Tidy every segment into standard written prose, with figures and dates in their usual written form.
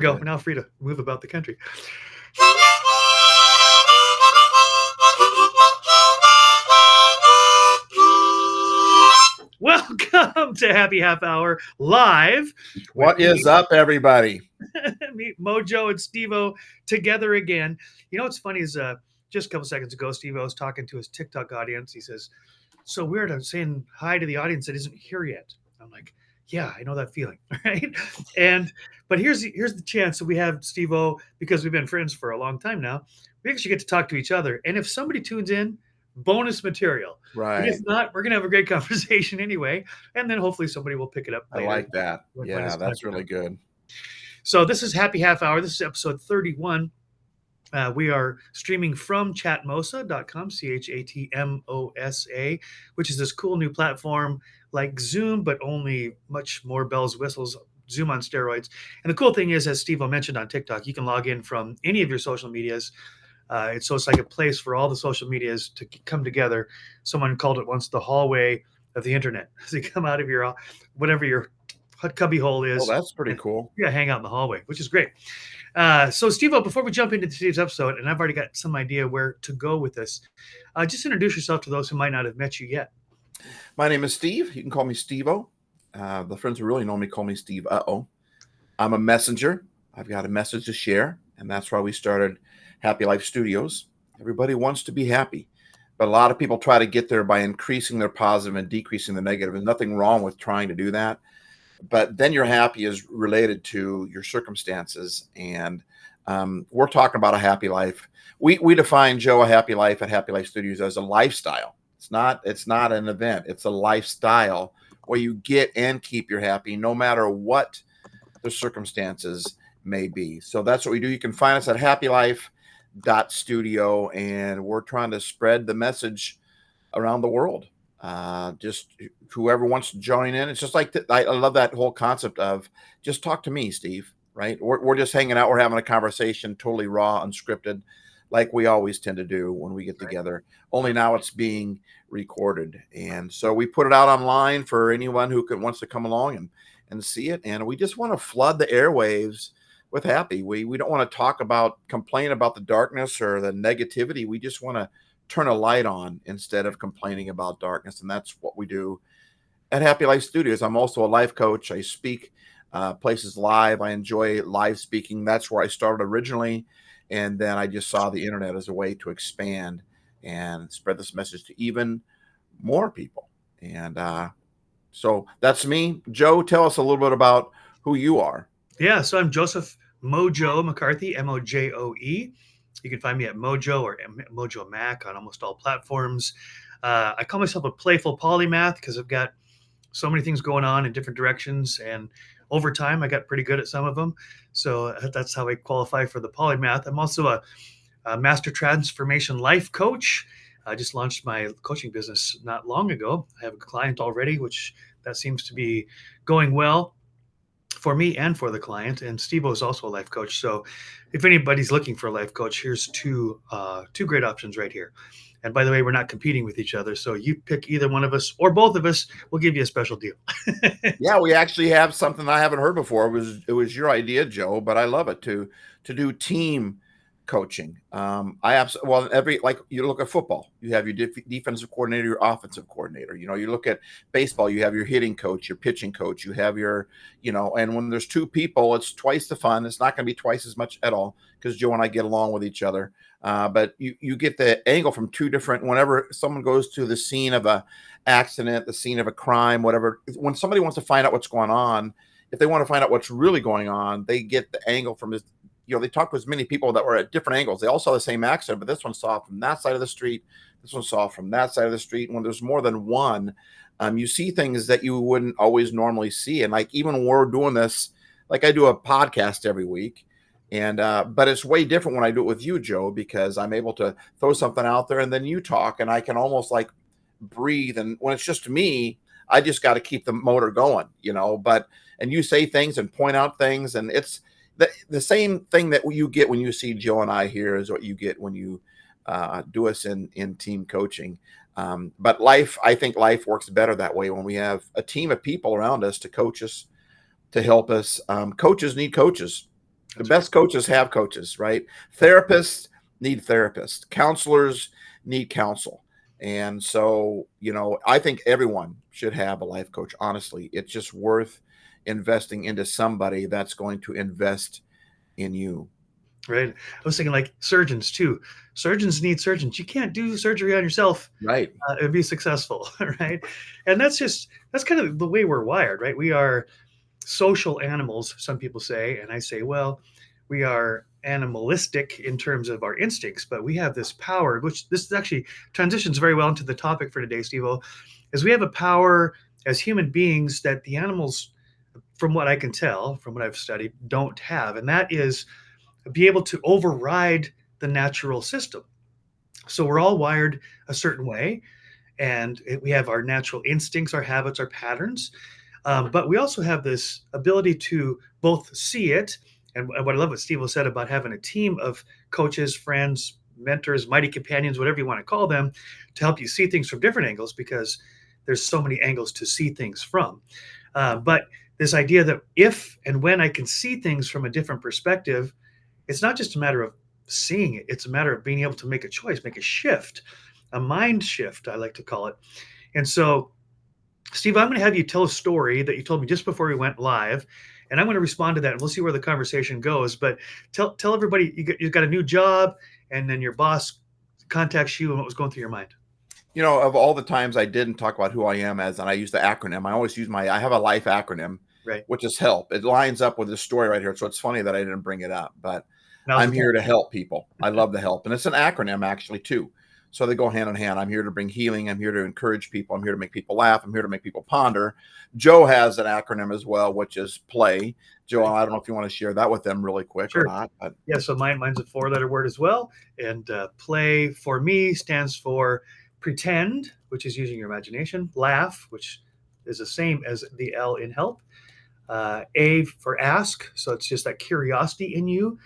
Go. We're now free to move about the country. Welcome to Happy Half Hour live. What is up, everybody? Meet Mojo and Steve-O together again. You know what's funny is just a couple seconds ago, Steve-O was talking to his TikTok audience. He says, "So weird. I'm saying hi to the audience that isn't here yet." I'm like, "Yeah, I know that feeling, right?" And but here's the chance that we have Steve-O, because we've been friends for a long time now. We actually get to talk to each other, and if somebody tunes in, bonus material. But if Right. not, we're gonna have a great conversation anyway, and then hopefully somebody will pick it up I later. like that. when Yeah, it's that's time. really good. So this is Happy Half Hour. This is episode 31. We are streaming from chatmosa.com, ChatMosa, which is this cool new platform like Zoom, but only much more bells, whistles, Zoom on steroids. And the cool thing is, as Steve mentioned on TikTok, you can log in from any of your social medias. It's like a place for all the social medias to come together. Someone called it once the hallway of the internet. So you come out of your whatever your cubby hole Oh, is, that's pretty and cool. yeah, hang out in the hallway, which is great. So, Steve, before we jump into today's episode, and I've already got some idea where to go with this, just introduce yourself to those who might not have met you yet. My name is Steve. You can call me Steve-O. The friends who really know me call me Steve Uh-oh. I'm a messenger. I've got a message to share, and that's why we started Happy Life Studios. Everybody wants to be happy, but a lot of people try to get there by increasing their positive and decreasing the negative. There's nothing wrong with trying to do that, but then your happy is related to your circumstances, and we're talking about a happy life. We define, Joe, a happy life at Happy Life Studios as a lifestyle. It's not an event. It's a lifestyle where you get and keep your happy no matter what the circumstances may be. So that's what we do. You can find us at happylife.studio, and we're trying to spread the message around the world. Just whoever wants to join in. It's just like I love that whole concept of just talk to me, Steve. Right? We're just hanging out. We're having a conversation, totally raw, unscripted, like we always tend to do when we get together. Only now it's being recorded, and so we put it out online for anyone who wants to come along and see it. And we just want to flood the airwaves with happy. We don't want to complain about the darkness or the negativity. We just want to turn a light on instead of complaining about darkness. And that's what we do at Happy Life Studios. I'm also a life coach. I speak places live. I enjoy live speaking. That's where I started originally. And then I just saw the internet as a way to expand and spread this message to even more people. And so that's me. Joe, tell us a little bit about who you are. Yeah, so I'm Joseph Mojo McCarthy, Mojoe. You can find me at Mojo or Mojo Mac on almost all platforms. I call myself a playful polymath because I've got so many things going on in different directions, and over time I got pretty good at some of them. So that's how I qualify for the polymath. I'm also a master transformation life coach. I just launched my coaching business not long ago. I have a client already, which that seems to be going well for me and for the client. And Steve-O is also a life coach. So if anybody's looking for a life coach, here's two great options right here. And by the way, we're not competing with each other. So you pick either one of us or both of us. We'll give you a special deal. Yeah, we actually have something I haven't heard before. It was your idea, Joe, but I love it to do team coaching. Every, like, you look at football, you have your defensive coordinator, your offensive coordinator. You look at baseball, you have your hitting coach, your pitching coach, you have your, and when there's two people, it's twice the fun. It's not going to be twice as much at all because Joe and I get along with each other. But you get the angle from two different. Whenever someone goes to the scene of a accident, the scene of a crime, whatever, when somebody wants to find out what's going on, if they want to find out what's really going on, they get the angle from this. They talked to as many people that were at different angles. They all saw the same accident, but this one saw it from that side of the street. This one saw it from that side of the street. And when there's more than one, you see things that you wouldn't always normally see. And like, even when we're doing this, like I do a podcast every week, and but it's way different when I do it with you, Joe, because I'm able to throw something out there and then you talk, and I can almost like breathe. And when it's just me, I just got to keep the motor going, and you say things and point out things, and it's the same thing that you get when you see Joe and I here is what you get when you do us in team coaching. But I think life works better that way when we have a team of people around us to coach us, to help us. Coaches need coaches. The That's right. best coaches have coaches, right? Therapists need therapists. Counselors need counsel. And so, I think everyone should have a life coach. Honestly, it's just worth investing into somebody that's going to invest in you. Right. I was thinking like surgeons too. Surgeons need surgeons. You can't do surgery on yourself Right. and be successful, right? And that's kind of the way we're wired, right? We are social animals, some people say, and I say, well, we are animalistic in terms of our instincts, but we have this power, which this actually transitions very well into the topic for today, Steve-O, is we have a power as human beings that the animals, from what I can tell, from what I've studied, don't have, and that is be able to override the natural system. So we're all wired a certain way, and we have our natural instincts, our habits, our patterns. But we also have this ability to both see it, and what I love what Steve said about having a team of coaches, friends, mentors, mighty companions, whatever you want to call them, to help you see things from different angles because there's so many angles to see things from. But this idea that if and when I can see things from a different perspective, it's not just a matter of seeing it, it's a matter of being able to make a choice, make a shift, a mind shift, I like to call it. And so, Steve, I'm going to have you tell a story that you told me just before we went live, and I'm going to respond to that, and we'll see where the conversation goes. But tell everybody you got a new job, and then your boss contacts you, and what was going through your mind. Of all the times I didn't talk about who I am as, and I use the acronym, I always use I have a life acronym, Right. which is HELP. It lines up with this story right here. So it's funny that I didn't bring it up, but Now's I'm the here time. to help people. I love the help. And it's an acronym actually too. So they go hand in hand. I'm here to bring healing. I'm here to encourage people. I'm here to make people laugh. I'm here to make people ponder. Joe has an acronym as well, which is PLAY. Joe, I don't know if you want to share that with them really quick or Sure. not. But Yeah, so mine's a four-letter word as well. And play for me stands for pretend, which is using your imagination, laugh, which is the same as the L in help, A for ask, so it's just that curiosity in you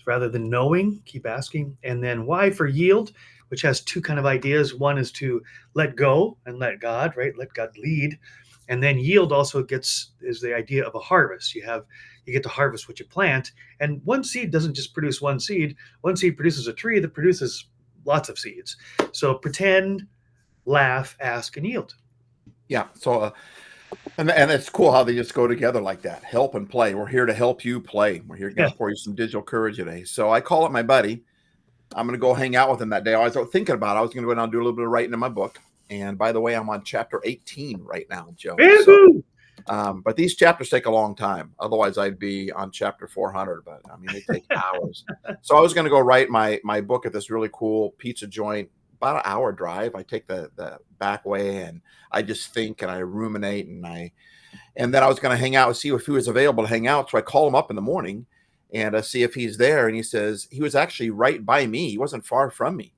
rather than knowing, keep asking. And then Y for yield, which has two kind of ideas. One is to let go and let God, right? Let God lead. And then yield also is the idea of a harvest. You get to harvest what you plant. And one seed doesn't just produce one seed. One seed produces a tree that produces lots of seeds. So pretend, laugh, ask, and yield. yeah, so and it's cool how they just go together like that. Help and play. We're here to help you play. We're here going Yeah. to pour you some digital courage today. So I call up my buddy. I'm going to go hang out with him that day. I was thinking about it. I was going to go down and do a little bit of writing in my book. And by the way, I'm on chapter 18 right now, Joe. So, but these chapters take a long time. Otherwise, I'd be on chapter 400. But I mean, they take hours. So I was going to go write my book at this really cool pizza joint, about an hour drive. I take the back way and I just think and I ruminate and then I was going to hang out and see if he was available to hang out. So I call him up in the morning and see if he's there. And he says he was actually right by me. He wasn't far from me.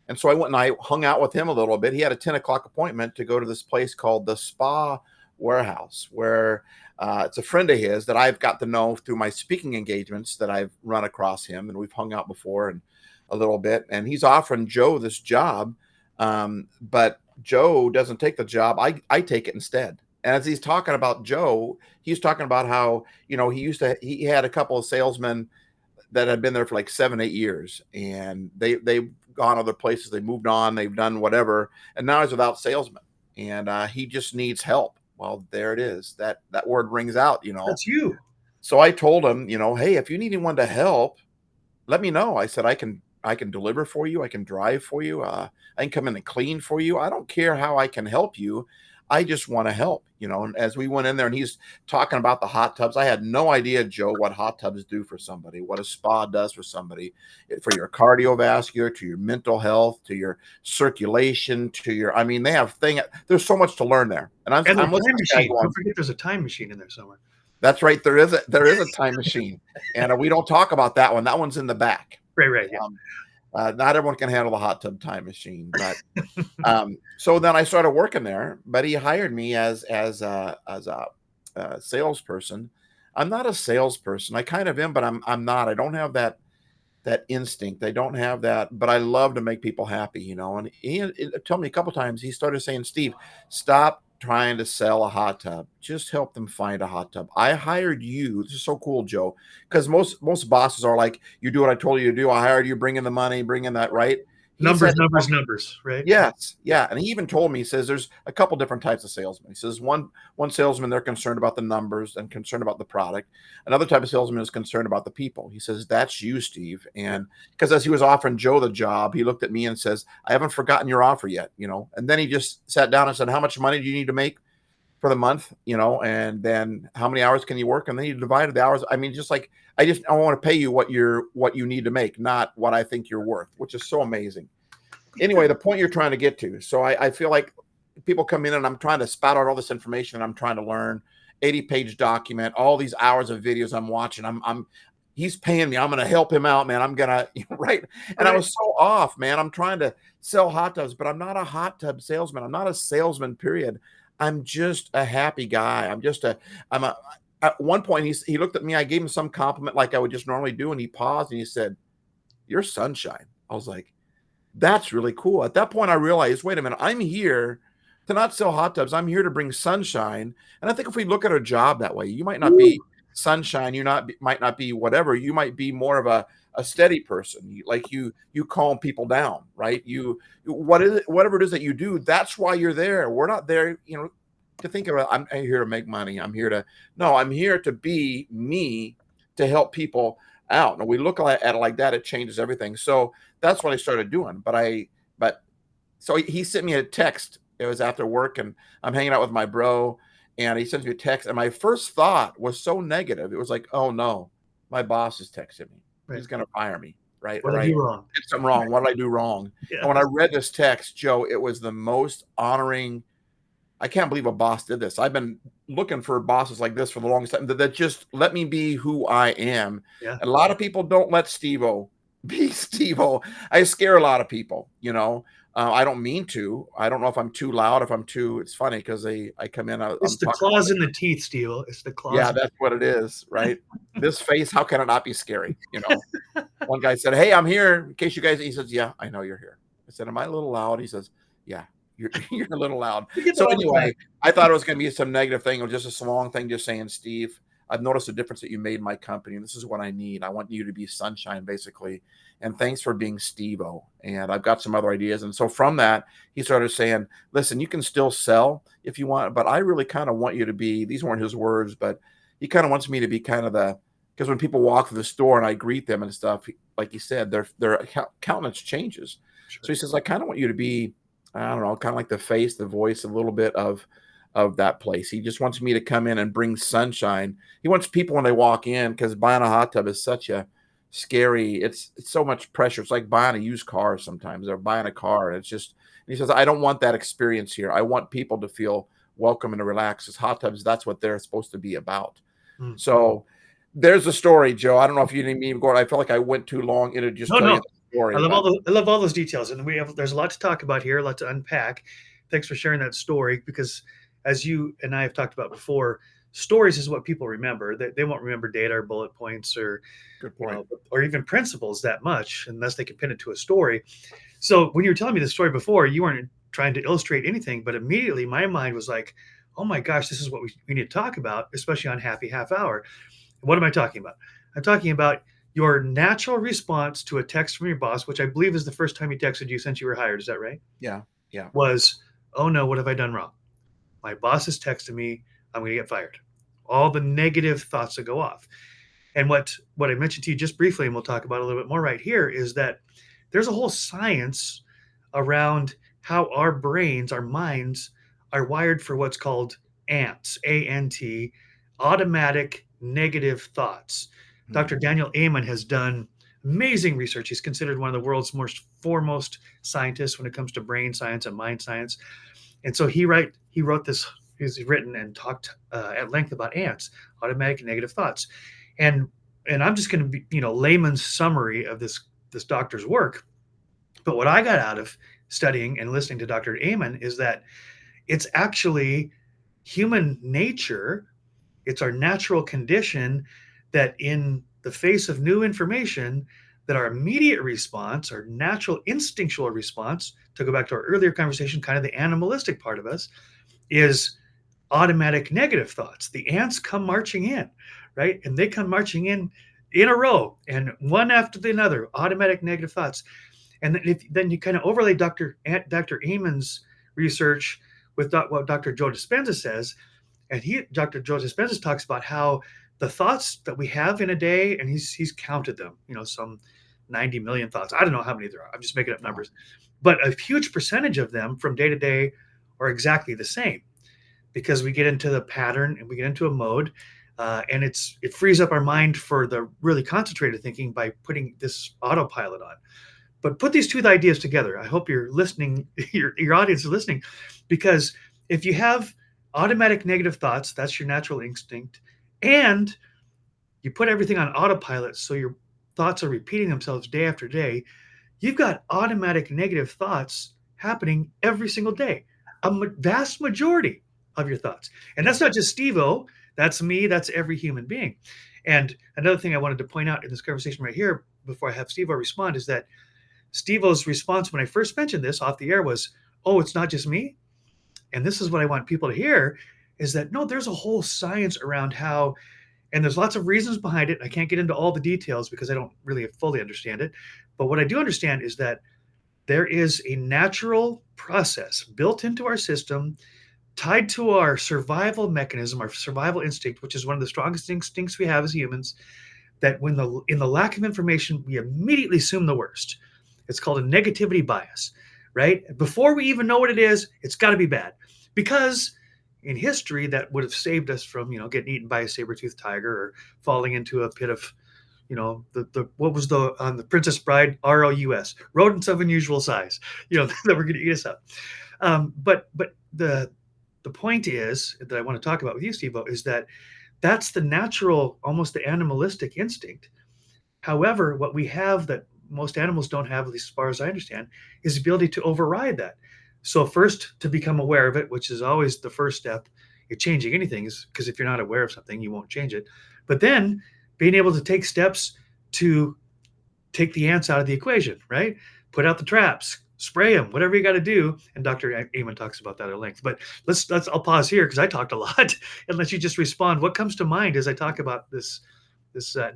And so I went and I hung out with him a little bit. He had a 10 o'clock appointment to go to this place called the Spa Warehouse, where it's a friend of his that I've got to know through my speaking engagements that I've run across him. And we've hung out before and a little bit. And he's offering Joe this job. But Joe doesn't take the job. I take it instead. And as he's talking about Joe, he's talking about how, he had a couple of salesmen that had been there for like 7-8 years and they've gone other places. They moved on, they've done whatever. And now he's without salesmen and he just needs help. Well, there it is. That word rings out, That's you. So I told him, hey, if you need anyone to help, let me know. I said, I can deliver for you. I can drive for you. I can come in and clean for you. I don't care how I can help you. I just want to help, And as we went in there and he's talking about the hot tubs, I had no idea, Joe, what hot tubs do for somebody, what a spa does for somebody, for your cardiovascular, to your mental health, to your circulation, they have there's so much to learn there. And I'm time listening to machine. going, Don't forget there's a time machine in there somewhere. that's right. There is a time machine and we don't talk about that one. That one's in the back. Right. Yeah. Not everyone can handle the hot tub time machine, but so then I started working there. But he hired me as a salesperson. I'm not a salesperson. I kind of am, but I'm not. I don't have that instinct. I don't have that. But I love to make people happy, And he told me a couple times. He started saying, "Steve, stop trying to sell a hot tub, just help them find a hot tub. I hired you. This is so cool, Joe, because most bosses are like, you do what I told you to do. I hired you, bring in the money, bring in that, right? He Numbers, said, numbers, right? yes, yeah, and he even told me, he says there's a couple different types of salesmen. He says one salesman, they're concerned about the numbers and concerned about the product. Another type of salesman is concerned about the people. He says that's you, Steve, and because as he was offering Joe the job, he looked at me and says, I haven't forgotten your offer yet, and then he just sat down and said, how much money do you need to make for the month, and then how many hours can you work, and then he divided the hours. I mean, just like I want to pay you what you need to make, not what I think you're worth, which is so amazing. Anyway, the point you're trying to get to. So I feel like people come in and I'm trying to spout out all this information and I'm trying to learn 80-page document, all these hours of videos I'm watching. He's paying me. I'm going to help him out, man. I'm going to, right. And I was so off, man. I'm trying to sell hot tubs, but I'm not a hot tub salesman. I'm not a salesman, period. I'm just a happy guy. At one point he looked at me. I gave him some compliment like I would just normally do. And he paused and he said, "You're sunshine." I was like, that's really cool. At that point, I realized, wait a minute, I'm here to not sell hot tubs. I'm here to bring sunshine. And I think if we look at our job that way, you might not be sunshine. Might not be whatever. You might be more of a steady person. You calm people down, right? Whatever it is that you do, that's why you're there. We're not there, to think about, I'm here to make money. I'm here to be me, to help people out. And we look at it like that, it changes everything. So that's what I started doing. So he sent me a text. It was after work and I'm hanging out with my bro and he sent me a text. And my first thought was so negative. It was like, oh no, my boss is texting me. Right. He's going to fire me. Right. What did I do wrong? Did something wrong. What did I do wrong? Yeah. And when I read this text, Joe, it was the most honoring. I can't believe a boss did this. I've been looking for bosses like this for the longest time that just let me be who I am. Yeah. And a lot of people don't let Steve-O be Steve-O. I scare a lot of people, I don't mean to. I don't know if I'm too loud, it's funny because I come in. It's the claws in the teeth, Steve. It's the claws. Yeah, that's what it is, right? This face, how can it not be scary? One guy said, "Hey, I'm here in case you guys," he says, "Yeah, I know you're here." I said, "Am I a little loud?" He says, "Yeah. You're a little loud." So anyway, I thought it was going to be some negative thing or just a long thing, just saying, "Steve, I've noticed the difference that you made in my company, and this is what I need. I want you to be sunshine, basically. And thanks for being Steve-O. And I've got some other ideas." And so from that, he started saying, "Listen, you can still sell if you want, but I really kind of want you to be," these weren't his words, but he kind of wants me to be kind of because when people walk through the store and I greet them and stuff, like he said, their countenance changes. Sure. So he says, "I kind of want you to be, I don't know, kind of like the face, the voice, a little bit of that place." He just wants me to come in and bring sunshine. He wants people when they walk in, because buying a hot tub is such a scary, it's so much pressure. It's like buying a used car sometimes, or buying a car. And he says, "I don't want that experience here. I want people to feel welcome and to relax." As hot tubs, that's what they're supposed to be about. Mm-hmm. So there's a story, Joe. I don't know if you didn't even go. I feel like I went too long into just telling you the story. I love all those details, and there's a lot to talk about here, a lot to unpack. Thanks for sharing that story, because as you and I have talked about before, stories is what people remember. They won't remember data or bullet points or even principles that much unless they can pin it to a story. So when you were telling me the story before, you weren't trying to illustrate anything, but immediately my mind was like, oh my gosh, this is what we need to talk about, especially on Happy Half Hour. What am I talking about? I'm talking about your natural response to a text from your boss, which I believe is the first time he texted you since you were hired. Is that right? Yeah. Was, oh no, what have I done wrong? My boss has texted me, I'm going to get fired. All the negative thoughts that go off. And what I mentioned to you just briefly, and we'll talk about a little bit more right here, is that there's a whole science around how our brains, our minds, are wired for what's called ANT, A-N-T, automatic negative thoughts. Mm-hmm. Dr. Daniel Amen has done amazing research. He's considered one of the world's most foremost scientists when it comes to brain science and mind science. And so he wrote this. He's written and talked at length about ants, automatic negative thoughts, and I'm just going to be layman's summary of this doctor's work. But what I got out of studying and listening to Dr. Amen is that it's actually human nature. It's our natural condition that in the face of new information, that our immediate response, our natural instinctual response, to go back to our earlier conversation, kind of the animalistic part of us, is automatic negative thoughts. The ants come marching in, right? And they come marching in a row, and one after the another, automatic negative thoughts. And then you kind of overlay Dr. Amon's research with what Dr. Joe Dispenza says, and Dr. Joe Dispenza talks about how the thoughts that we have in a day, and he's counted them, some 90 million thoughts. I don't know how many there are. I'm just making up numbers, but a huge percentage of them from day to day are exactly the same, because we get into the pattern and we get into a mode, and it frees up our mind for the really concentrated thinking by putting this autopilot on. But put these two ideas together. I hope you're listening, your audience is listening, because if you have automatic negative thoughts, that's your natural instinct, and you put everything on autopilot so your thoughts are repeating themselves day after day, you've got automatic negative thoughts happening every single day, a vast majority of your thoughts. And that's not just Steve-O, that's me, that's every human being. And another thing I wanted to point out in this conversation right here before I have Steve-O respond is that Steve-O's response when I first mentioned this off the air was, oh, it's not just me. And this is what I want people to hear, is that no, there's a whole science around how, and there's lots of reasons behind it. I can't get into all the details because I don't really fully understand it. But what I do understand is that there is a natural process built into our system, tied to our survival mechanism, our survival instinct, which is one of the strongest instincts we have as humans, that in the lack of information, we immediately assume the worst. It's called a negativity bias, right? Before we even know what it is, it's got to be bad. Because in history, that would have saved us from, getting eaten by a saber-toothed tiger or falling into a pit of, what was on the Princess Bride, ROUS, rodents of unusual size, that were going to eat us up. But the point is that I want to talk about with you, Steve-O, is that that's the natural, almost the animalistic instinct. However, what we have that most animals don't have, at least as far as I understand, is the ability to override that. So first, to become aware of it, which is always the first step in changing anything, is because if you're not aware of something, you won't change it. But then being able to take steps to take the ants out of the equation, right? Put out the traps, spray them, whatever you got to do. And Dr. Amen talks about that at length. But I'll pause here because I talked a lot and let you just respond. What comes to mind as I talk about this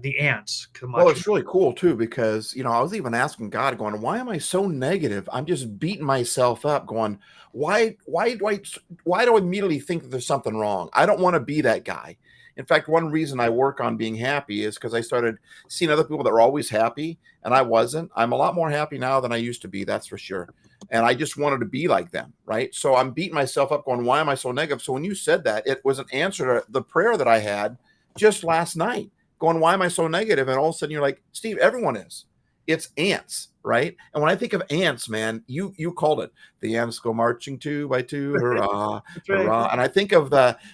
the ants? Well, it's really cool too, because I was even asking God, going, why am I so negative? I'm just beating myself up, going, why do I immediately think that there's something wrong? I don't want to be that guy. In fact, one reason I work on being happy is because I started seeing other people that were always happy, and I wasn't. I'm a lot more happy now than I used to be, that's for sure. And I just wanted to be like them, right? So I'm beating myself up, going, why am I so negative? So when you said that, it was an answer to the prayer that I had just last night, going, why am I so negative? And all of a sudden you're like, Steve, everyone is. It's ants, right? And when I think of ants, man, you called it. The ants go marching two by two, hurrah, hurrah. And I think of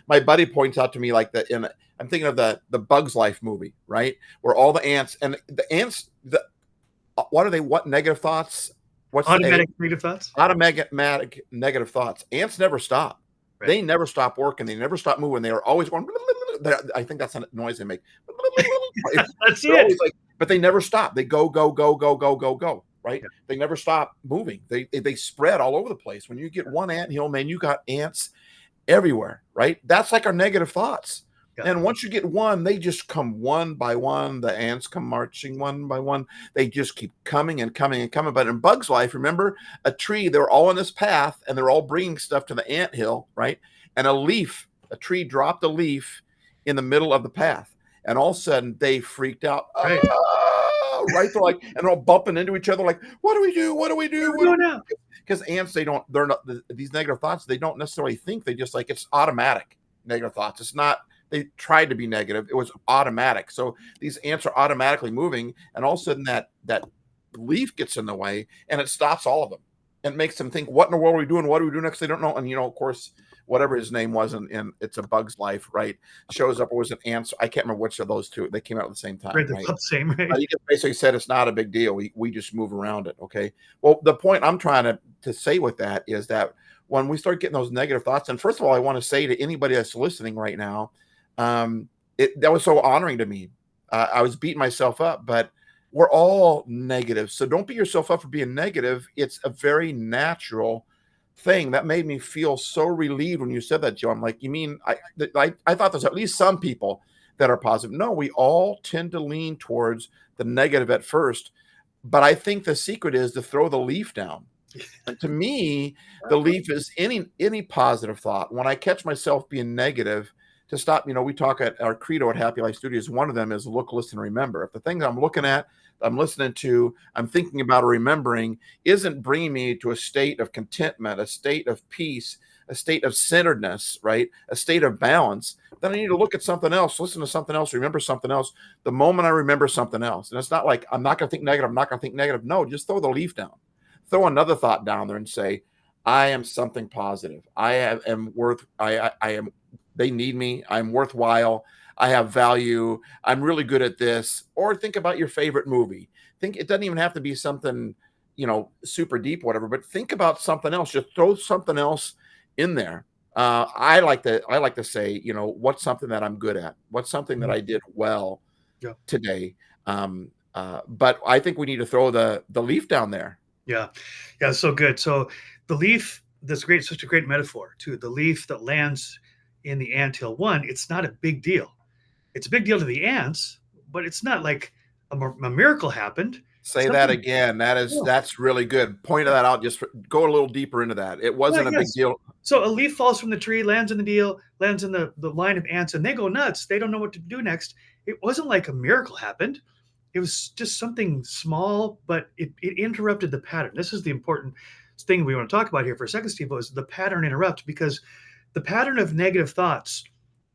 my buddy points out to me like that I'm thinking of the Bugs Life movie, right? Where all the ants, what are they? What negative thoughts? What's automatic negative thoughts? Automatic negative thoughts. Ants never stop. Right. They never stop working. They never stop moving. They are always going. I think that's the noise they make. That's it. But they never stop. They go, go, go, go, go, go, go. Right? Yeah. They never stop moving. They spread all over the place. When you get one anthill, man, you got ants everywhere. Right? That's like our negative thoughts. Yeah. And once you get one, they just come one by one. The ants come marching one by one. They just keep coming and coming and coming. But in Bugs Life, remember a tree, they're all on this path and they're all bringing stuff to the anthill, right? And a tree dropped a leaf in the middle of the path. And all of a sudden they freaked out. Right. Right? They're like, and they're all bumping into each other like, what do we do? What do we do? What do we do? Because ants, they're not, these negative thoughts, they don't necessarily think. They just like, it's automatic negative thoughts. It's not, they tried to be negative. It was automatic. So these ants are automatically moving, and all of a sudden that leaf gets in the way, and it stops all of them, and makes them think, "What in the world are we doing? What do we do next?" They don't know. And of course, whatever his name was in It's a Bug's Life, right? Shows up. It was an ant. I can't remember which of those two. They came out at the same time. Right, the same. Right. He just basically said it's not a big deal. We just move around it. Okay. Well, the point I'm trying to say with that is that when we start getting those negative thoughts, and first of all, I want to say to anybody that's listening right now. That was so honoring to me. I was beating myself up, but we're all negative. So don't beat yourself up for being negative. It's a very natural thing that made me feel so relieved when you said that, Joe. I'm like, you mean I thought there's at least some people that are positive. No, we all tend to lean towards the negative at first, but I think the secret is to throw the leaf down. And to me, the leaf is any positive thought. When I catch myself being negative, to stop, we talk at our credo at Happy Life Studios. One of them is look, listen, remember. If the things I'm looking at, I'm listening to, I'm thinking about or remembering isn't bringing me to a state of contentment, a state of peace, a state of centeredness, right? A state of balance, then I need to look at something else, listen to something else, remember something else. The moment I remember something else, and it's not like I'm not going to think negative, I'm not going to think negative. No, just throw the leaf down. Throw another thought down there and say, I am something positive. Am worth, I am, they need me. I'm worthwhile. I have value. I'm really good at this. Or think about your favorite movie. Think it doesn't even have to be something, super deep, whatever, but think about something else. Just throw something else in there. I like to say, what's something that I'm good at? What's something that I did well today? But I think we need to throw the leaf down there. Yeah. Yeah. So good. So the leaf, that's great. Such a great metaphor too. The leaf that lands in the anthill, one, it's not a big deal. It's a big deal to the ants, but it's not like a miracle happened. Say that again. That's really good. Point that out. Just go a little deeper into that. It wasn't a big deal. So a leaf falls from the tree, lands in the line of ants, and they go nuts. They don't know what to do next. It wasn't like a miracle happened. It was just something small, but it interrupted the pattern. This is the important thing we want to talk about here for a second, Steve, is the pattern interrupt, because the pattern of negative thoughts,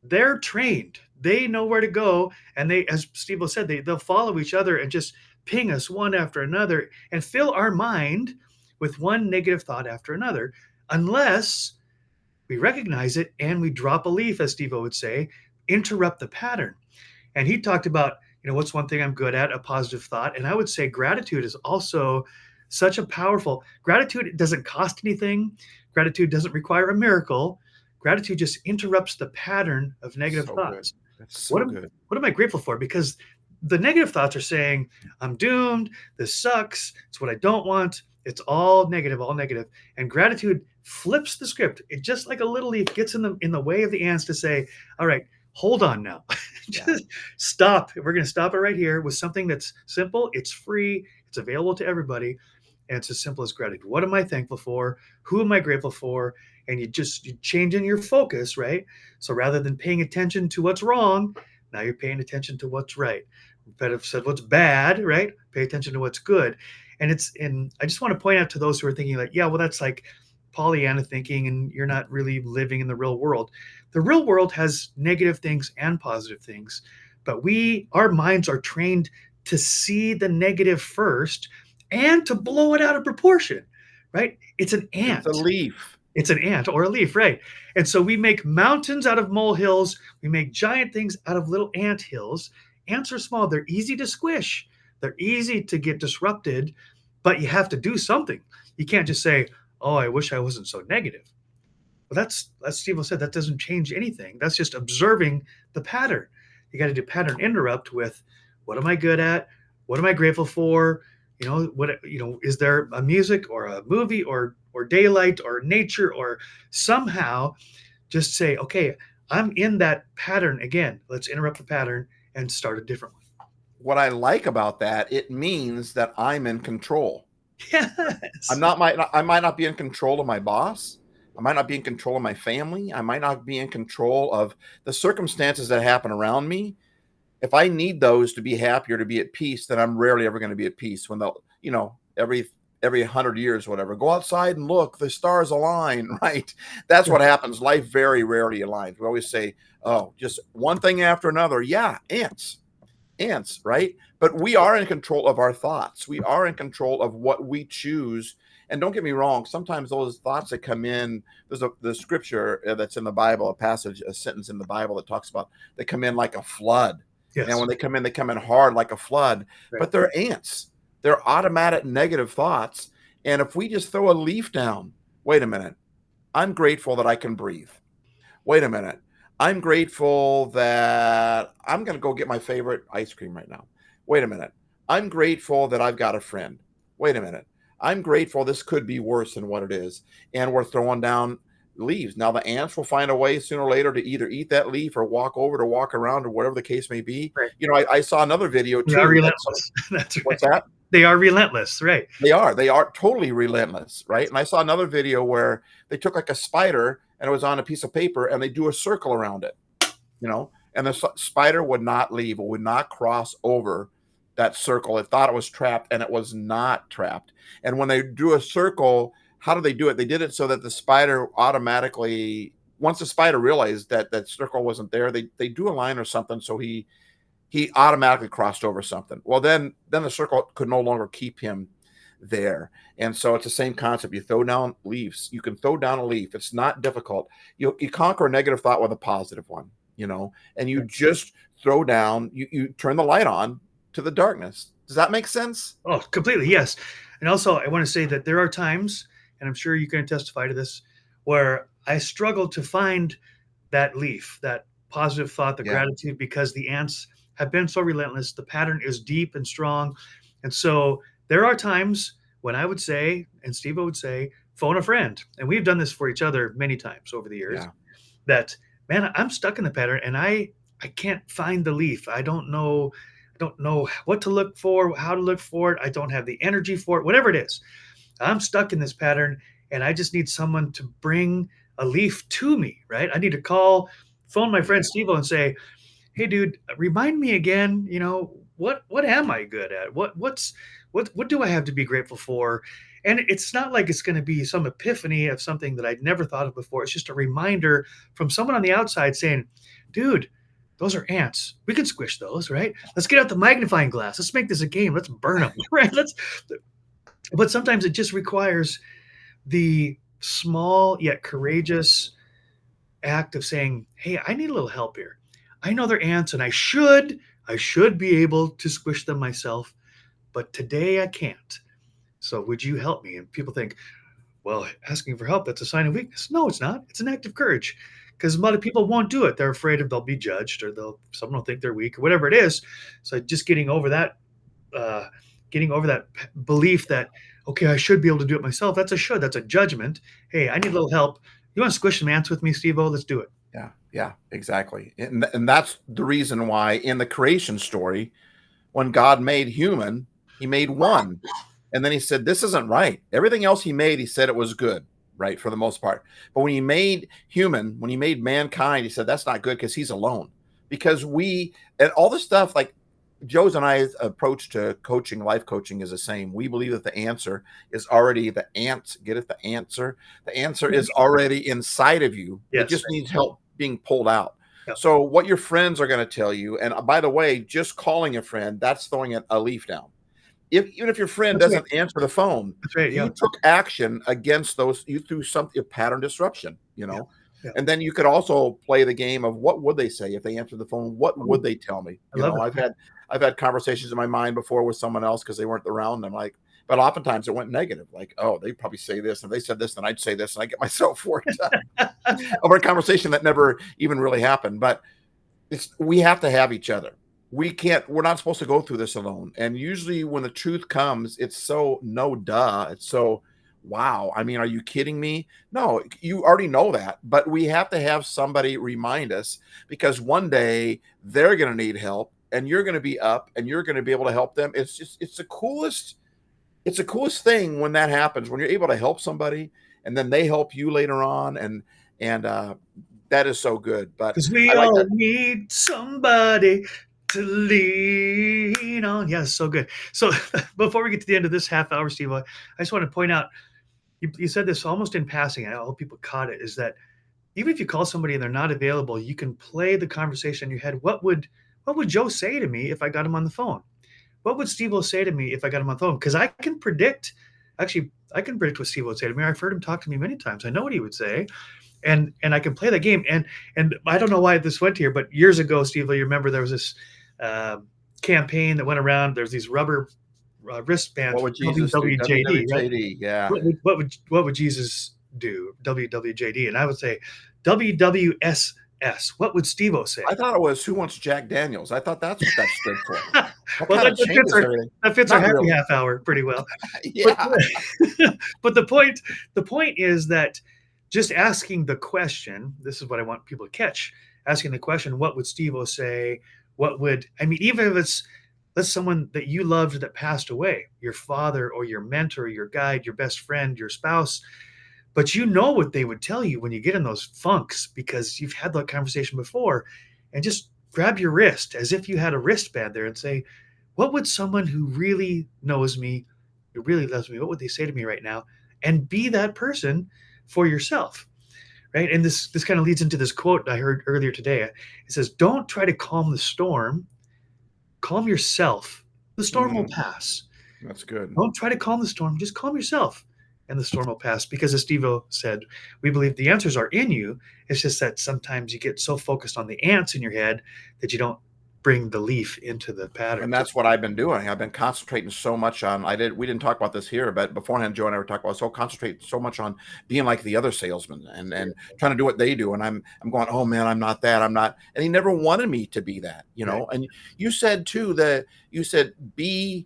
they're trained. They know where to go. And they, as Steve said, they'll follow each other and just ping us one after another and fill our mind with one negative thought after another, unless we recognize it and we drop a leaf, as Steve would say, interrupt the pattern. And he talked about, what's one thing I'm good at? A positive thought. And I would say gratitude is also such a powerful, gratitude doesn't cost anything. Gratitude doesn't require a miracle. Gratitude just interrupts the pattern of negative thoughts. Good. That's so good. What am I grateful for? Because the negative thoughts are saying, I'm doomed. This sucks. It's what I don't want. It's all negative, all negative. And gratitude flips the script. It just like a little leaf gets in the way of the ants to say, all right, hold on now. Just stop. We're going to stop it right here with something that's simple. It's free. It's available to everybody. And it's as simple as gratitude. What am I thankful for? Who am I grateful for? And you change in your focus, right? So rather than paying attention to what's wrong, now you're paying attention to what's right. Instead of said what's bad, right? Pay attention to what's good. And I just want to point out to those who are thinking like, yeah, well, that's like Pollyanna thinking, and you're not really living in the real world. The real world has negative things and positive things, but our minds are trained to see the negative first and to blow it out of proportion, right? It's an ant. It's a leaf. It's an ant or a leaf, right? And so we make mountains out of molehills. We make giant things out of little ant hills. Ants are small. They're easy to squish. They're easy to get disrupted, but you have to do something. You can't just say, oh, I wish I wasn't so negative. Well, that's Steve said, that doesn't change anything. That's just observing the pattern. You got to do pattern interrupt with, what am I good at? What am I grateful for? Is there a music or a movie or daylight or nature, or somehow just say, okay, I'm in that pattern again. Let's interrupt the pattern and start a different one. What I like about that, it means that I'm in control. Yes. I might not be in control of my boss. I might not be in control of my family. I might not be in control of the circumstances that happen around me. If I need those to be happy or to be at peace, then I'm rarely ever going to be at peace. When every 100 years, whatever, go outside and look, the stars align, right? That's what happens. Life very rarely aligns. We always say, oh, just one thing after another. Yeah, ants, right? But we are in control of our thoughts. We are in control of what we choose. And don't get me wrong, sometimes those thoughts that come in, there's the scripture that's in the Bible, a sentence in the Bible that talks about they come in like a flood. Yes. And when they come in hard like a flood. Right. But they're ants. They're automatic negative thoughts. And if we just throw a leaf down, wait a minute, I'm grateful that I can breathe. Wait a minute, I'm grateful that I'm going to go get my favorite ice cream right now. Wait a minute, I'm grateful that I've got a friend. Wait a minute, I'm grateful this could be worse than what it is. And we're throwing down leaves. Now the ants will find a way sooner or later to either eat that leaf or walk over to walk around or whatever the case may be. Right. You know, I saw another video They are too. relentless. That's right. What's that? They are relentless, right? They are totally relentless, right? And I saw another video where they took like a spider and it was on a piece of paper and they do a circle around it, you know, and the spider would not leave, it would not cross over that circle. It thought it was trapped and it was not trapped. And when they drew a circle, how do they do it? They did it so that the spider automatically, once the spider realized that that circle wasn't there, they drew a line or something. So he automatically crossed over something. Well, then the circle could no longer keep him there. And so it's the same concept. You throw down leaves. You can throw down a leaf. It's not difficult. You conquer a negative thought with a positive one, you know, and you just throw down, you turn the light on to the darkness. Does that make sense? Oh, completely. Yes. And also I want to say that there are times, and I'm sure you can testify to this, where I struggle to find that leaf, that positive thought, the gratitude, because the ants have been so relentless. The pattern is deep and strong. And so there are times when I would say, and Steve would say, phone a friend. And we've done this for each other many times over the years, that, man, I'm stuck in the pattern and I can't find the leaf. I don't know what to look for, how to look for it. I don't have the energy for it, whatever it is. I'm stuck in this pattern and I just need someone to bring a leaf to me, right? I need to phone my friend Steve and say, hey dude, remind me again, you know, what am I good at? What do I have to be grateful for? And it's not like it's going to be some epiphany of something that I'd never thought of before. It's just a reminder from someone on the outside saying, dude, those are ants. We can squish those, right? Let's get out the magnifying glass. Let's make this a game. Let's burn them, right? But sometimes it just requires the small yet courageous act of saying, hey, I need a little help here. I know they're ants and I should be able to squish them myself, but today I can't. So would you help me? And people think, well, asking for help, that's a sign of weakness. No, it's not. It's an act of courage, because a lot of people won't do it. They're afraid they'll be judged or someone will think they're weak or whatever it is. So just getting over that belief that, okay, I should be able to do it myself. That's a judgment. Hey, I need a little help. You want to squish some ants with me, Steve-O? Let's do it. Yeah, exactly. And that's the reason why in the creation story, when God made human, he made one. And then he said, this isn't right. Everything else he made, he said it was good, right, for the most part. But when he made mankind, he said, that's not good because he's alone. Because and all this stuff, like Joe's and I's approach to coaching, life coaching is the same. We believe that the answer is already the ants. Get it? The answer. The answer is already inside of you. Yes. It just needs help being pulled out. Yep. So what your friends are going to tell you, and by the way, just calling a friend, that's throwing a leaf down. Even if your friend doesn't answer the phone, you took action against those. You threw a pattern disruption, you know. Yeah. And then you could also play the game of what would they say if they answered the phone? What would they tell me? You know, I've had conversations in my mind before with someone else because they weren't around. And I'm like, but oftentimes it went negative. Like, oh, they probably say this. If they said this, then I'd say this. And I get myself worked up over a conversation that never even really happened. But we have to have each other. We're not supposed to go through this alone. And usually when the truth comes, it's so it's so, wow. I mean, are you kidding me? No, you already know that, but we have to have somebody remind us, because one day they're going to need help and you're going to be up and you're going to be able to help them. It's the coolest thing when that happens, when you're able to help somebody and then they help you later on. And that is so good. But because we all need somebody to lean on. Yeah, so good. So before we get to the end of this half hour, Steve, I just want to point out, you said this almost in passing, and I hope people caught it, is that even if you call somebody and they're not available, you can play the conversation in your head. What would Joe say to me if I got him on the phone? What would Steve say to me if I got him on the phone? Because I can predict what Steve would say to me. I've heard him talk to me many times. I know what he would say. And I can play that game. And I don't know why this went here, but years ago, Steve, you remember there was this campaign that went around. There's these rubber wristbands. What would Jesus do? WWJD, right? Yeah. What would Jesus do? WWJD. And I would say WWSS. S. What would Steve-O say? I thought it was Who Wants Jack Daniels. I thought that's what that stood for. That Well, kind of changes everything. that fits our Not happy really. half hour pretty well. Yeah. But the point is that just asking the question, this is what I want people to catch, asking the question, what would Steve-O say? Even if that's someone that you loved that passed away, your father or your mentor, your guide, your best friend, your spouse, but you know what they would tell you when you get in those funks because you've had that conversation before, and just grab your wrist as if you had a wristband there and say, what would someone who really knows me, who really loves me, what would they say to me right now? And be that person for yourself, right? And this kind of leads into this quote I heard earlier today. It says, don't try to calm the storm, calm yourself. The storm will pass. That's good. Don't try to calm the storm, just calm yourself, and the storm will pass. Because as Steve-O said, we believe the answers are in you. It's just that sometimes you get so focused on the ants in your head that you don't bring the leaf into the pattern. And that's what I've been doing. I've been concentrating so much on, we didn't talk about this here, but beforehand, Joe and I were talking about, concentrating so much on being like the other salesmen and trying to do what they do. And I'm going, oh man, I'm not that. I'm not. And he never wanted me to be that, you know? Right. And you said too, you said you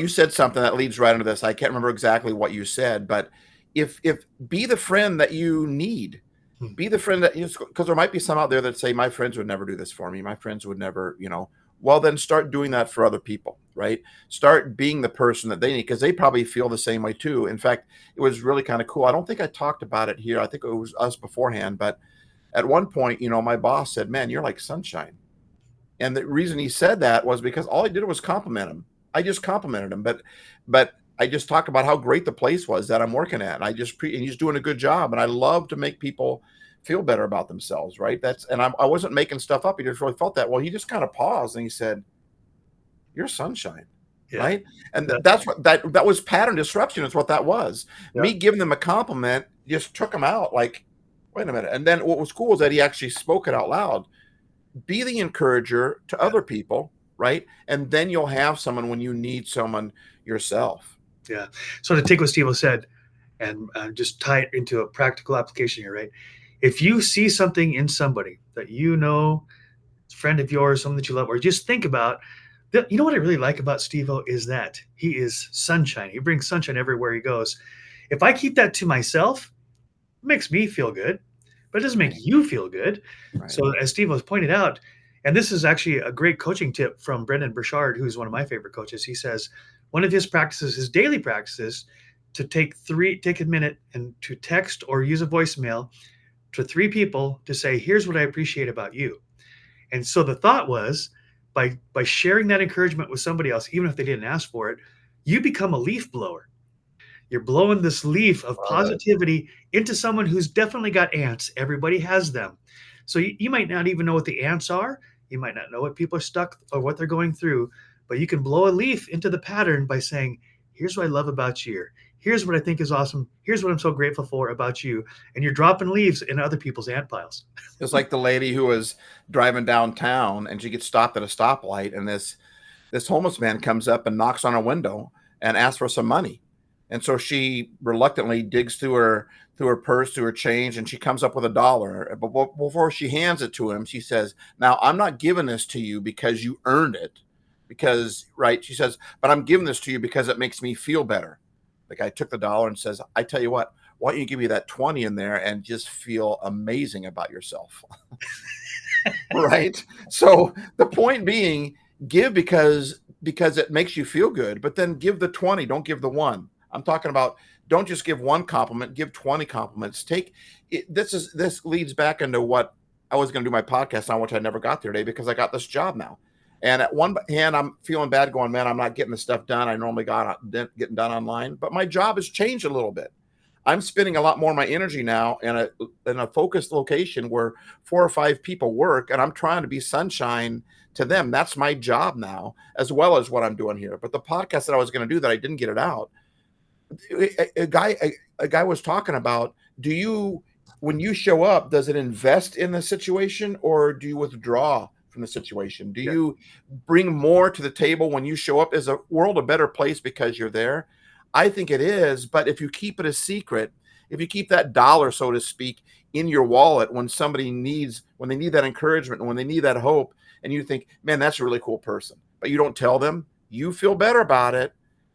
said something that leads right into this. I can't remember exactly what you said, but if be the friend that you need. Be the friend that because there might be some out there that say, my friends would never do this for me. My friends would never, well, then start doing that for other people, right? Start being the person that they need because they probably feel the same way too. In fact, it was really kind of cool. I don't think I talked about it here. I think it was us beforehand, but at one point, my boss said, man, you're like sunshine. And the reason he said that was because all I did was compliment him. I just complimented him, but I just talked about how great the place was that I'm working at. And and he's doing a good job. And I love to make people feel better about themselves. Right. I wasn't making stuff up. He just really felt that. Well, he just kind of paused and he said, you're sunshine. Yeah. Right. And that's what that was pattern disruption is what that was. Yeah. Me giving them a compliment just took them out like, wait a minute. And then what was cool is that he actually spoke it out loud. Be the encourager to other people. Right. And then you'll have someone when you need someone yourself. Yeah. So to take what Steve said and just tie it into a practical application here, right? If you see something in somebody that a friend of yours, someone that you love, or just think about, what I really like about Steve-O is that he is sunshine. He brings sunshine everywhere he goes. If I keep that to myself, it makes me feel good, but it doesn't make you feel good. Right. So as Steve-O has pointed out, and this is actually a great coaching tip from Brendan Burchard, who's one of my favorite coaches. He says, one of his practices, his daily practices, to take a minute and to text or use a voicemail to 3 people to say, here's what I appreciate about you. And so the thought was by sharing that encouragement with somebody else, even if they didn't ask for it, you become a leaf blower. You're blowing this leaf of positivity into someone who's definitely got ants. Everybody has them. So you might not even know what the ants are. You might not know what people are stuck or what they're going through, but you can blow a leaf into the pattern by saying, here's what I love about you. Here's what I think is awesome. Here's what I'm so grateful for about you. And you're dropping leaves in other people's ant piles. It's like the lady who was driving downtown and she gets stopped at a stoplight and this homeless man comes up and knocks on her window and asks for some money. And so she reluctantly digs through her purse, through her change, and she comes up with $1. But before she hands it to him, she says, now I'm not giving this to you because you earned it. She says, but I'm giving this to you because it makes me feel better. The guy took the $1 and says, I tell you what, why don't you give me that 20 in there and just feel amazing about yourself? Right. So the point being, give because it makes you feel good, but then give the 20, don't give the 1. I'm talking about don't just give 1 compliment, give 20 compliments. This leads back into what I was going to do my podcast on, which I never got there today because I got this job now. And at one hand, I'm feeling bad going, man, I'm not getting the stuff done I normally getting done online. But my job has changed a little bit. I'm spending a lot more of my energy now in a focused location where 4 or 5 people work, and I'm trying to be sunshine to them. That's my job now, as well as what I'm doing here. But the podcast that I was going to do that I didn't get it out, a guy was talking about, when you show up, does it invest in the situation or do you withdraw from the situation? Do you bring more to the table when you show up? Is the world a better place because you're there? I think it is, but if you keep it a secret, if you keep that $1, so to speak, in your wallet when when they need that encouragement and when they need that hope, and you think, man, that's a really cool person, but you don't tell them, you feel better about it,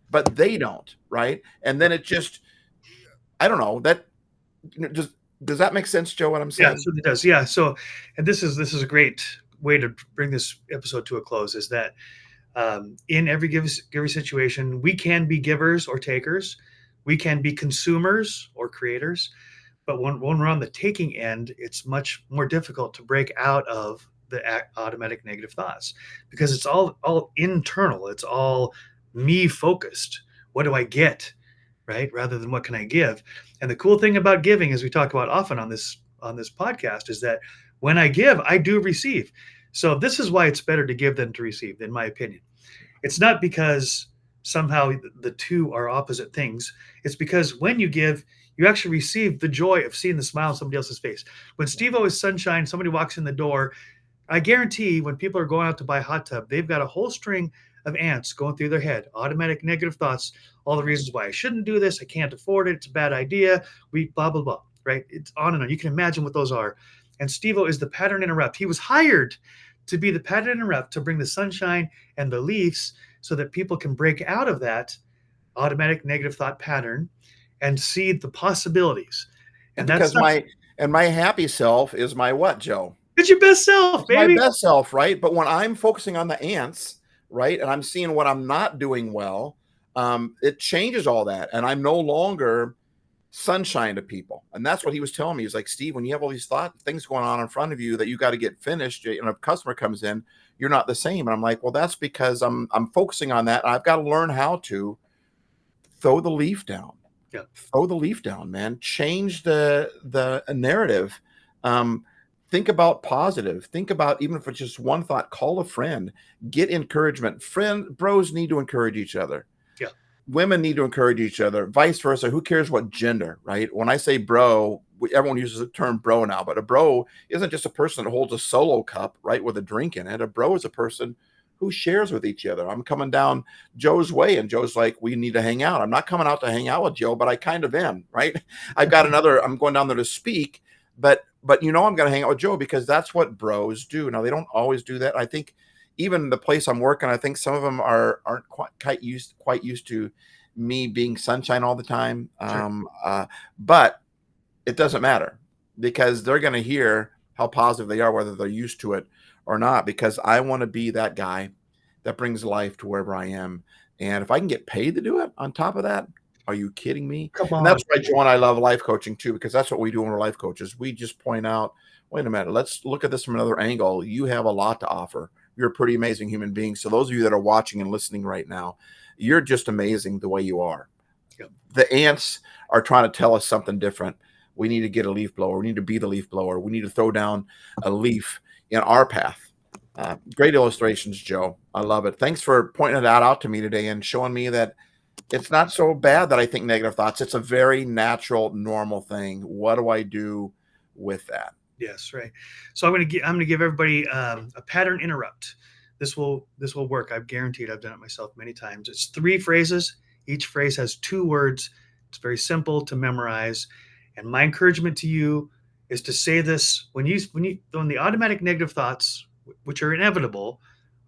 but they don't, right? And then it just, I don't know, that does that make sense, Joe, what I'm Yeah, saying? so it does. Yeah. So, and this is a great way to bring this episode to a close. Is that in every given situation, we can be givers or takers, we can be consumers or creators. But when we're on the taking end, it's much more difficult to break out of the automatic negative thoughts because it's all internal. It's all me focused. What do I get, right? Rather than what can I give. And the cool thing about giving, as we talk about often on this podcast, is that when I give, I do receive. So this is why it's better to give than to receive, in my opinion. It's not because somehow the two are opposite things. It's because when you give, you actually receive the joy of seeing the smile on somebody else's face. When Steve-O is sunshine, somebody walks in the door, I guarantee when people are going out to buy a hot tub, they've got a whole string of ants going through their head, automatic negative thoughts, all the reasons why I shouldn't do this, I can't afford it, it's a bad idea, we blah, blah, blah, right? It's on and on. You can imagine what those are. And Steve-O is the pattern interrupt. He was hired to be the pattern interrupt to bring the sunshine and the leaves so that people can break out of that automatic negative thought pattern and see the possibilities. And because my happy self is my what, Joe? It's your best self, It's baby. my best self, right? But when I'm focusing on the ants, right, and I'm seeing what I'm not doing well, it changes all that, and I'm no longer sunshine to people. And that's what he was telling me. He's like, Steve, when you have all these things going on in front of you that you got to get finished, and a customer comes in, you're not the same. And I'm like, well, that's because I'm focusing on that. And I've got to learn how to throw the leaf down. Yeah. Throw the leaf down, man. Change the narrative. Think about positive. Think about, even if it's just one thought, call a friend, get encouragement. Bros need to encourage each other. Yeah. Women need to encourage each other, vice versa. Who cares what gender, right? When I say bro, everyone uses the term bro now, but a bro isn't just a person that holds a solo cup, right, with a drink in it. A bro is a person who shares with each other. I'm coming down Joe's way, and Joe's like, we need to hang out. I'm not coming out to hang out with Joe, but I kind of am, right? I'm going down there to speak, but I'm going to hang out with Joe because that's what bros do. Now, they don't always do that. I think even the place I'm working, I think some of them aren't quite used to me being sunshine all the time. Sure. But it doesn't matter because they're going to hear how positive they are, whether they're used to it or not, because I want to be that guy that brings life to wherever I am. And if I can get paid to do it on top of that, are you kidding me? Come on. And that's why Joe and I love life coaching too, because that's what we do when we're life coaches. We just point out, wait a minute, let's look at this from another angle. You have a lot to offer. You're a pretty amazing human being. So those of you that are watching and listening right now, you're just amazing the way you are. Yep. The ants are trying to tell us something different. We need to get a leaf blower. We need to be the leaf blower. We need to throw down a leaf in our path. Great illustrations, Joe. I love it. Thanks for pointing that out to me today and showing me that it's not so bad that I think negative thoughts. It's a very natural, normal thing. What do I do with that? Yes, right. So I'm going to give everybody a pattern interrupt. This will work. I've guaranteed. I've done it myself many times. It's 3 phrases. Each phrase has 2 words. It's very simple to memorize. And my encouragement to you is to say this when the automatic negative thoughts, which are inevitable,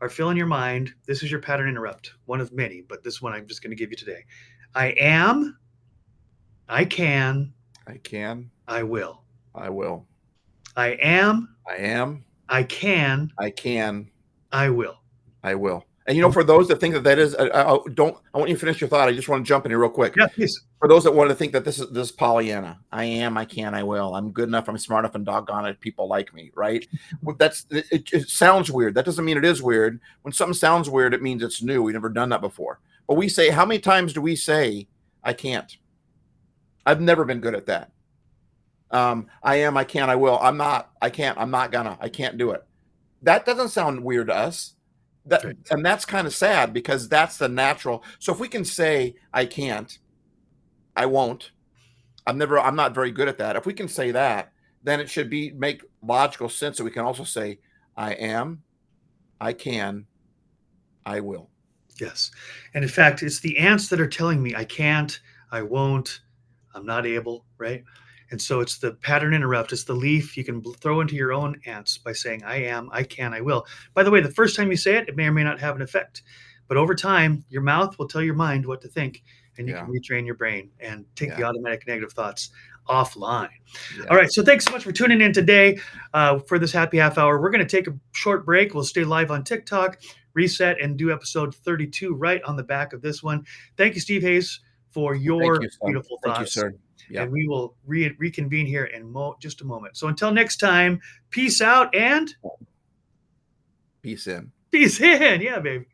are filling your mind. This is your pattern interrupt, one of many, but this one I'm just going to give you today. I am, I can, I will. I will. I am, I can, I will. I will. And for those that think that is, I want you to finish your thought. I just want to jump in here real quick. Yeah, please. For those that want to think that this is Pollyanna, I am, I can, I will. I'm good enough. I'm smart enough, and doggone it, people like me, right? It sounds weird. That doesn't mean it is weird. When something sounds weird, it means it's new. We've never done that before. But we say, how many times do we say, I can't? I've never been good at that. I am, I can, I will. I'm not, I can't, I'm not gonna, I can't do it. That doesn't sound weird to us. Right. And that's kind of sad because that's the natural. So if we can say, I can't, I won't, I'm not very good at that. If we can say that, then it should make logical sense that we can also say, I am, I can, I will. Yes. And in fact, it's the ants that are telling me I can't, I won't, I'm not able, right? And so it's the pattern interrupt. It's the leaf you can throw into your own ants by saying, I am, I can, I will. By the way, the first time you say it, it may or may not have an effect. But over time, your mouth will tell your mind what to think, and you can retrain your brain and take the automatic negative thoughts offline. All right. So thanks so much for tuning in today for this happy half hour. We're going to take a short break. We'll stay live on TikTok, reset, and do episode 32 right on the back of this one. Thank you, Steve Hayes, for your beautiful thoughts. Thank you, sir. Yep. And we will reconvene here in just a moment. So until next time, peace out and peace in. Peace in. Yeah, baby.